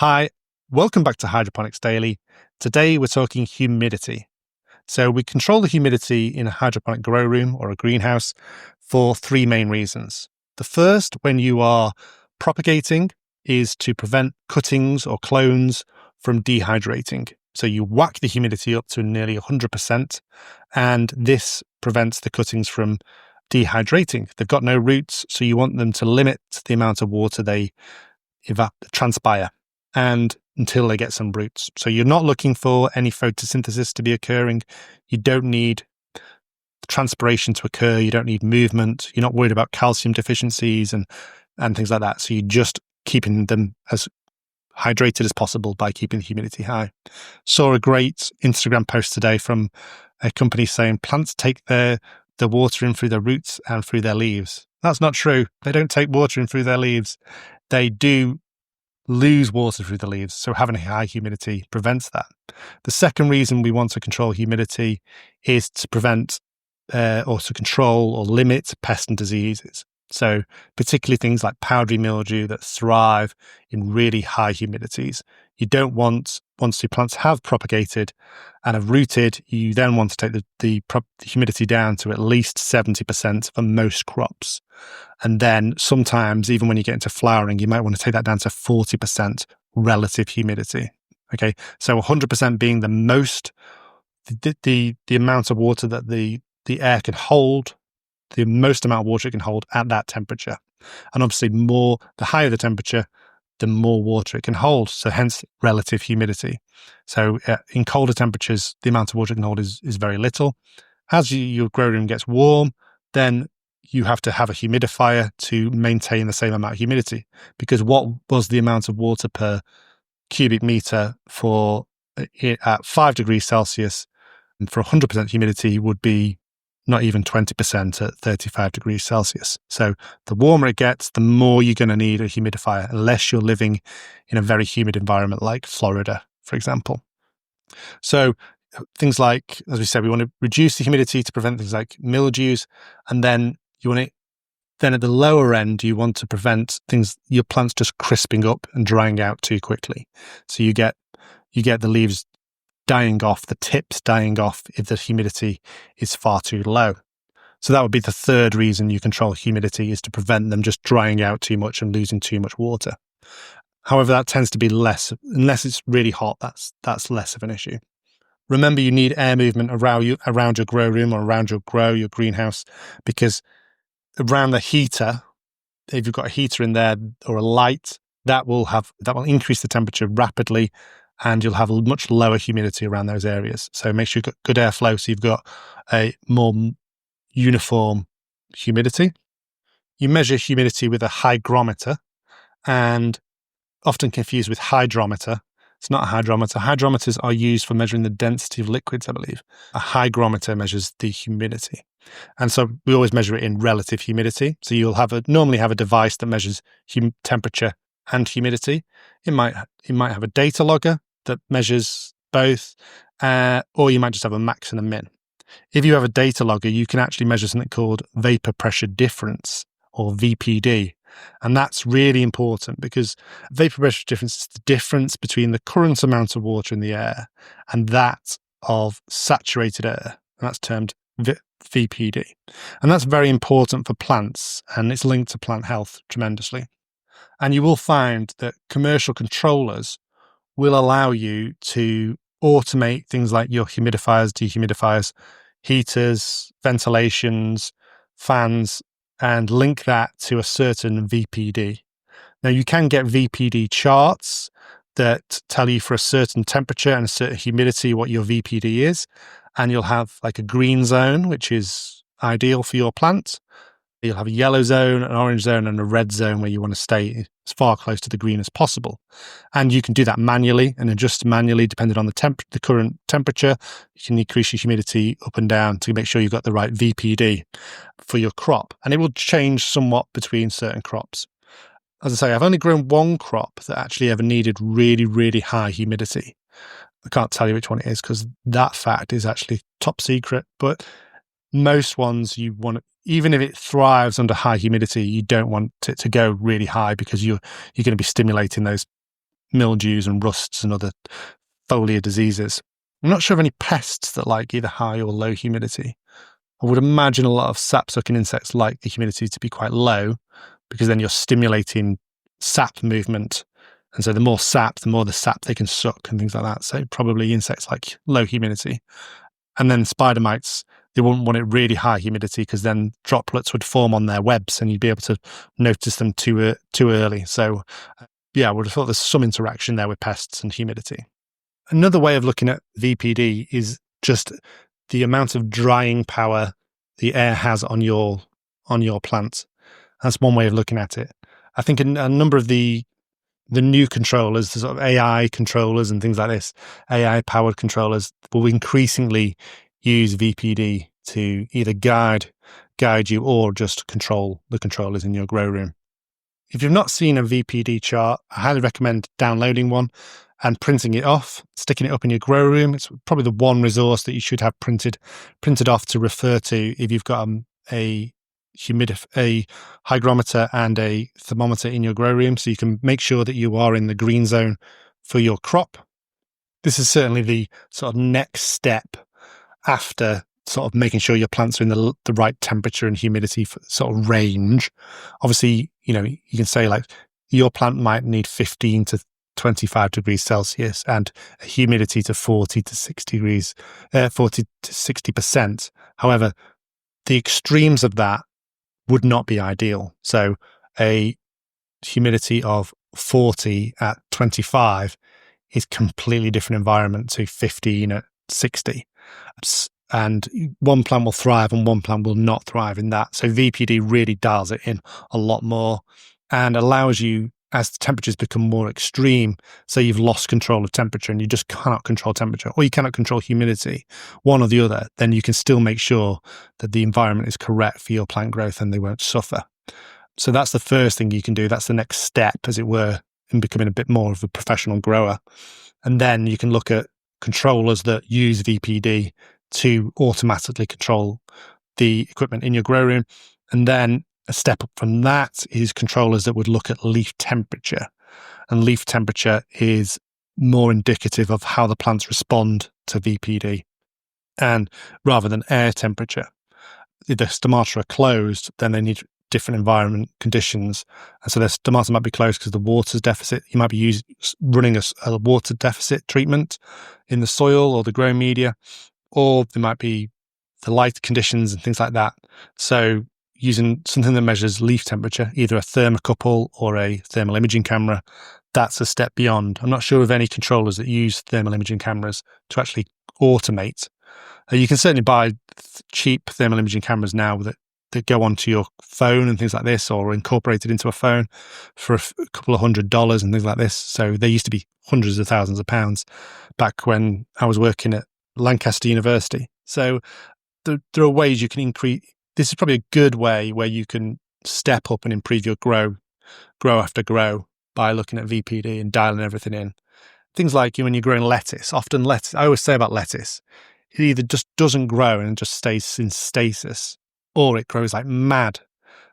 Hi, welcome back to Hydroponics Daily. Today we're talking humidity. So we control the humidity in a hydroponic grow room or a greenhouse for three main reasons. The first, when you are propagating, is to prevent cuttings or clones from dehydrating. So you whack the humidity up to nearly 100%, and this prevents the cuttings from dehydrating. They've got no roots, so you want them to limit the amount of water they transpire and until they get some roots. So you're not looking for any photosynthesis to be occurring. You don't need transpiration to occur. You don't need movement. You're not worried about calcium deficiencies and things like that. So you're just keeping them as hydrated as possible by keeping the humidity high. Saw a great Instagram post today from a company saying plants take the water in through their roots and through their leaves. That's not true. They don't take water in through their leaves. They do lose water through the leaves, so having a high humidity prevents that. The second reason we want to control humidity is to prevent or to control or limit pests and diseases. So particularly things like powdery mildew that thrive in really high humidities. You don't want, once your plants have propagated and have rooted, you then want to take the humidity down to at least 70% for most crops. And then sometimes, even when you get into flowering, you might want to take that down to 40% relative humidity. Okay, so 100% being the most, the amount of water that the air can hold, the most amount of water it can hold at that temperature. And obviously the higher the temperature, the more water it can hold. So hence relative humidity. So in colder temperatures, the amount of water it can hold is very little. As your grow room gets warm, then you have to have a humidifier to maintain the same amount of humidity, because what was the amount of water per cubic meter for at 5 degrees Celsius and for 100% humidity would be not even 20% at 35 degrees Celsius. So the warmer it gets, the more you're going to need a humidifier, unless you're living in a very humid environment like Florida, for example. So things like, as we said, we want to reduce the humidity to prevent things like mildews, and then then at the lower end, you want to prevent your plants just crisping up and drying out too quickly. So you get the leaves dying off, the tips dying off if the humidity is far too low. So that would be the third reason you control humidity, is to prevent them just drying out too much and losing too much water. However, that tends to be less, unless it's really hot, that's less of an issue. Remember, you need air movement around your grow room or around your greenhouse, because around the heater, if you've got a heater in there or a light, that will increase the temperature rapidly, and you'll have a much lower humidity around those areas. So make sure you've got good airflow, so you've got a more uniform humidity. You measure humidity with a hygrometer, and often confused with hydrometer. It's not a hydrometer. Hydrometers are used for measuring the density of liquids, I believe. A hygrometer measures the humidity. And so we always measure it in relative humidity. So you'll normally have a device that measures temperature and humidity. It might have a data logger that measures both, or you might just have a max and a min. If you have a data logger, you can actually measure something called vapor pressure difference, or VPD. And that's really important, because vapor pressure difference is the difference between the current amount of water in the air and that of saturated air. And that's termed VPD. And that's very important for plants, and it's linked to plant health tremendously. And you will find that commercial controllers will allow you to automate things like your humidifiers, dehumidifiers, heaters, ventilations, fans, and link that to a certain VPD. Now, you can get VPD charts that tell you for a certain temperature and a certain humidity what your VPD is, and you'll have like a green zone, which is ideal for your plant. You'll have a yellow zone, an orange zone, and a red zone where you want to stay as far close to the green as possible. And you can do that manually and adjust manually depending on the current temperature. You can increase your humidity up and down to make sure you've got the right VPD for your crop. And it will change somewhat between certain crops. As I say, I've only grown one crop that actually ever needed really, really high humidity. I can't tell you which one it is, because that fact is actually top secret. But most ones you want to, even if it thrives under high humidity, you don't want it to go really high, because you're going to be stimulating those mildews and rusts and other foliar diseases. I'm not sure of any pests that like either high or low humidity. I would imagine a lot of sap-sucking insects like the humidity to be quite low, because then you're stimulating sap movement. And so the more the sap they can suck and things like that. So probably insects like low humidity. And then spider mites, they wouldn't want it really high humidity, because then droplets would form on their webs and you'd be able to notice them too early. So yeah, I would have thought there's some interaction there with pests and humidity. Another way of looking at VPD is just the amount of drying power the air has on your plant. That's one way of looking at it. I think a number of the new controllers, the sort of AI controllers and things like this, AI-powered controllers, will increasingly use VPD to either guide you or just control the controllers in your grow room. If you've not seen a VPD chart, I highly recommend downloading one and printing it off, sticking it up in your grow room. It's probably the one resource that you should have printed off to refer to if you've got a hygrometer and a thermometer in your grow room, so you can make sure that you are in the green zone for your crop. This is certainly the sort of next step after sort of making sure your plants are in the right temperature and humidity sort of range. Obviously, you can say like your plant might need 15 to 25 degrees Celsius and a humidity to 40 to 60%. However, the extremes of that would not be ideal. So a humidity of 40 at 25 is completely different environment to 15 at 60. And one plant will thrive and one plant will not thrive in that. So VPD really dials it in a lot more and allows you, as the temperatures become more extreme, say you've lost control of temperature and you just cannot control temperature, or you cannot control humidity, one or the other, then you can still make sure that the environment is correct for your plant growth and they won't suffer. So that's the first thing you can do. That's the next step, as it were, in becoming a bit more of a professional grower. And then you can look at controllers that use VPD to automatically control the equipment in your grow room. And then a step up from that is controllers that would look at leaf temperature. And leaf temperature is more indicative of how the plants respond to VPD. And rather than air temperature, if the stomata are closed, then they need different environment conditions. And so their stomata might be closed because the water's deficit. You might be running a water deficit treatment in the soil or the growing media, or there might be the light conditions and things like that. So using something that measures leaf temperature, either a thermocouple or a thermal imaging camera, that's a step beyond. I'm not sure of any controllers that use thermal imaging cameras to actually automate. You can certainly buy cheap thermal imaging cameras now that go onto your phone and things like this, or incorporated into a phone for a couple of $100 and things like this. So they used to be hundreds of thousands of pounds back when I was working at Lancaster University. So there are ways you can increase. This is probably a good way where you can step up and improve your grow after grow by looking at VPD and dialing everything in. Things like when you're growing lettuce, often lettuce, I always say about lettuce, it either just doesn't grow and just stays in stasis, or it grows like mad.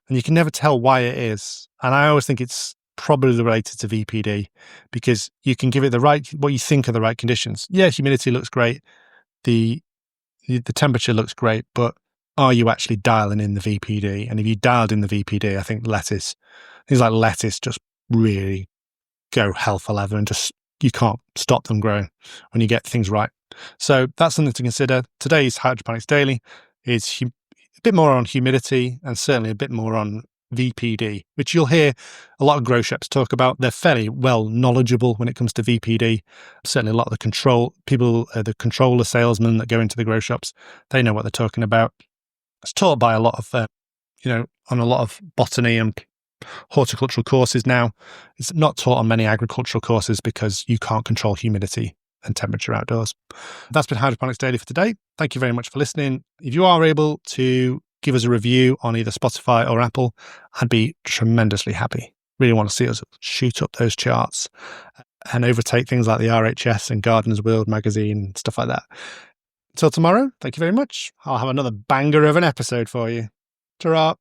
And you can never tell why it is. And I always think it's probably related to VPD, because you can give it what you think are the right conditions. Yeah, humidity looks great. The temperature looks great, but are you actually dialing in the VPD? And if you dialed in the VPD, I think things like lettuce just really go hell for leather, and just you can't stop them growing when you get things right. So that's something to consider. Today's Hydroponics Daily is a bit more on humidity and certainly a bit more on VPD, which you'll hear a lot of grow shops talk about. They're fairly well knowledgeable when it comes to VPD. Certainly a lot of the controller salesmen that go into the grow shops, they know what they're talking about. It's taught by a lot of, on a lot of botany and horticultural courses now. It's not taught on many agricultural courses because you can't control humidity and temperature outdoors. That's been Hydroponics Daily for today. Thank you very much for listening. If you are able to give us a review on either Spotify or Apple, I'd be tremendously happy. Really want to see us shoot up those charts and overtake things like the RHS and Gardener's World magazine and stuff like that. Until tomorrow, thank you very much. I'll have another banger of an episode for you. Ta-ra!